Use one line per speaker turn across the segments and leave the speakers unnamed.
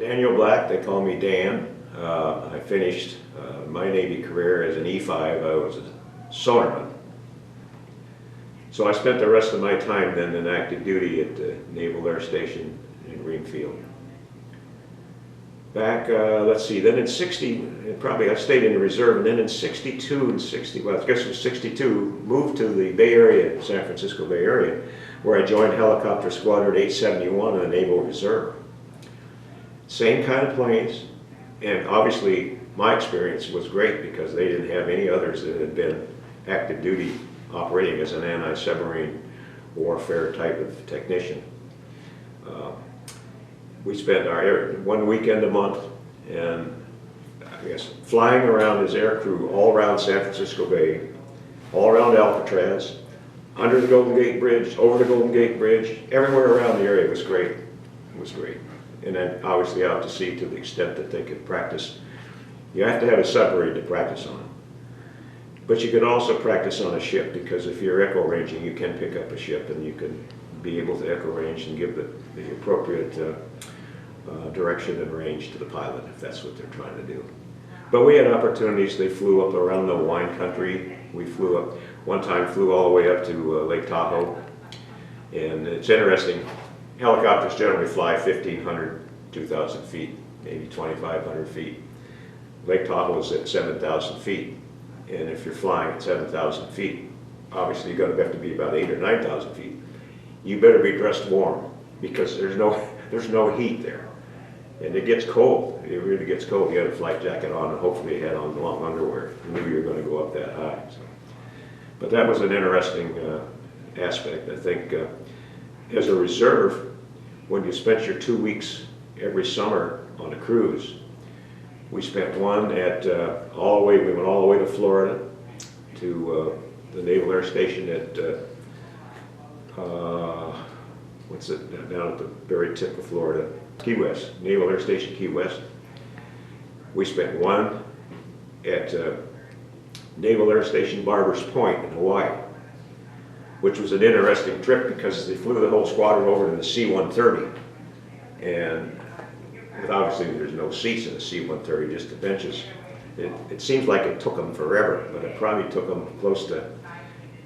Daniel Black, they call me Dan. I finished my Navy career as an E5. I was a sonarman. So I spent the rest of my time then in active duty at the Naval Air Station in Greenfield. Back, let's see, then in 60, probably I stayed in the reserve, and then in 62 and 60, well I guess it was 62, moved to the Bay Area, San Francisco Bay Area, where I joined Helicopter Squadron 871 in the Naval Reserve. Same kind of planes, and obviously my experience was great because they didn't have any others that had been active duty operating as an anti-submarine warfare type of technician. We spent our 1 weekend a month and I guess flying around as aircrew all around San Francisco Bay, all around Alcatraz, under the Golden Gate Bridge, over the Golden Gate Bridge, everywhere around the area. It was great. It was great. And then obviously out to sea to the extent that they could practice. You have to have a submarine to practice on. But you can also practice on a ship, because if you're echo ranging, you can pick up a ship and you can be able to echo range and give the appropriate direction and range to the pilot if that's what they're trying to do. But we had opportunities. They flew up around the wine country. We flew up, one time flew all the way up to Lake Tahoe. And it's interesting, helicopters generally fly 1,500, 2,000 feet, maybe 2,500 feet. Lake Tahoe is at 7,000 feet. And if you're flying at 7,000 feet, obviously you're going to have to be about 8,000 or 9,000 feet. You better be dressed warm because there's no heat there. And it gets cold. It really gets cold. You had a flight jacket on and hopefully you had on long underwear. You knew you were going to go up that high. So. But that was an interesting aspect. I think as a reserve, when you spent your 2 weeks every summer on a cruise, we spent one at we went all the way to Florida, to the Naval Air Station at, what's it, down at the very tip of Florida, Key West, Naval Air Station Key West. We spent one at Naval Air Station Barbers Point in Hawaii, which was an interesting trip because they flew the whole squadron over to the C-130. And obviously there's no seats in the C-130, just the benches. It seems like it took them forever, but it probably took them close to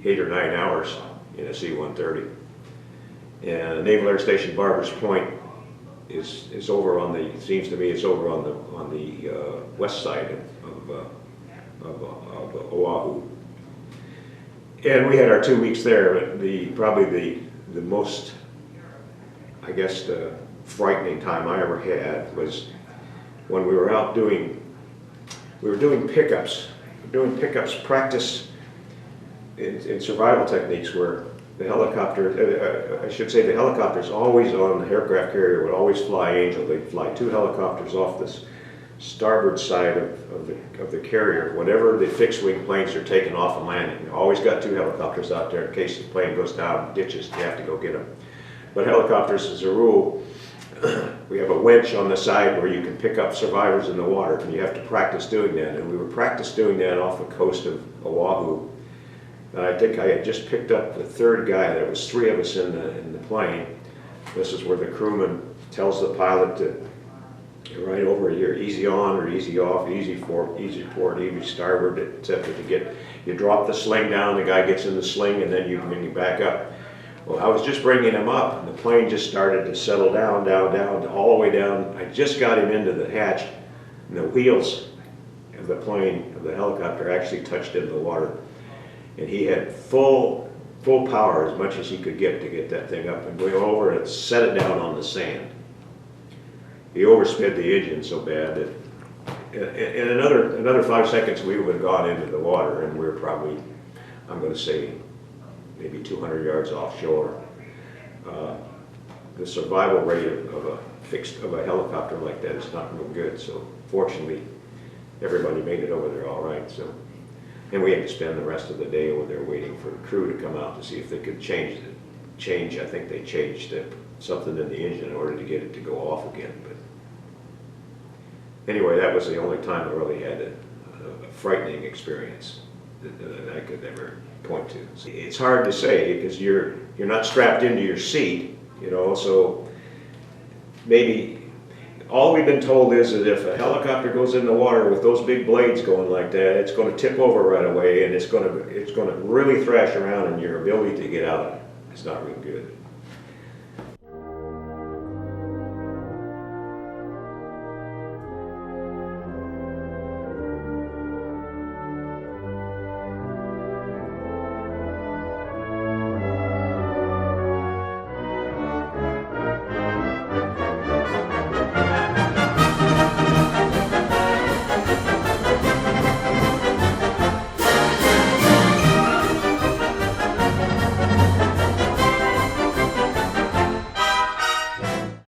8 or 9 hours in a C-130. And Naval Air Station Barbers Point is over on the, it seems to me it's over on the west side of Oahu. And we had our 2 weeks there. Probably the most, I guess, frightening time I ever had was when we were out doing pickups. Doing pickups practice in survival techniques where the helicopter, I should say the helicopters always on the aircraft carrier would always fly Angel. They'd fly 2 helicopters off this starboard side of the carrier. Whenever the fixed wing planes are taking off and landing, you always got 2 helicopters out there in case the plane goes down ditches, you have to go get them. But helicopters, as a rule, we have a winch on the side where you can pick up survivors in the water, and you have to practice doing that. And we were practice doing that off the coast of Oahu. And I think I had just picked up the 3rd guy. There was 3 of us in the plane. This is where the crewman tells the pilot to right over here, easy on or easy off, easy port, easy starboard, etc. You drop the sling down, the guy gets in the sling, and then you bring him back up. Well, I was just bringing him up, and the plane just started to settle down, all the way down. I just got him into the hatch, and the wheels of the plane, of the helicopter, actually touched into the water. And he had full power, as much as he could get to get that thing up and go over and set it down on the sand. He oversped the engine so bad that in another 5 seconds we would have gone into the water, and we were probably, I'm going to say, maybe 200 yards offshore. The survival rate of a helicopter like that is not real good. So fortunately, everybody made it over there all right. So, and we had to spend the rest of the day over there waiting for the crew to come out to see if they could change. I think they changed something in the engine in order to get it to go off again. But anyway, that was the only time I really had a frightening experience that I could ever point to. It's hard to say because you're not strapped into your seat, you know, so maybe all we've been told is that if a helicopter goes in the water with those big blades going like that, it's going to tip over right away, and it's going to really thrash around, and your ability to get out is not real good.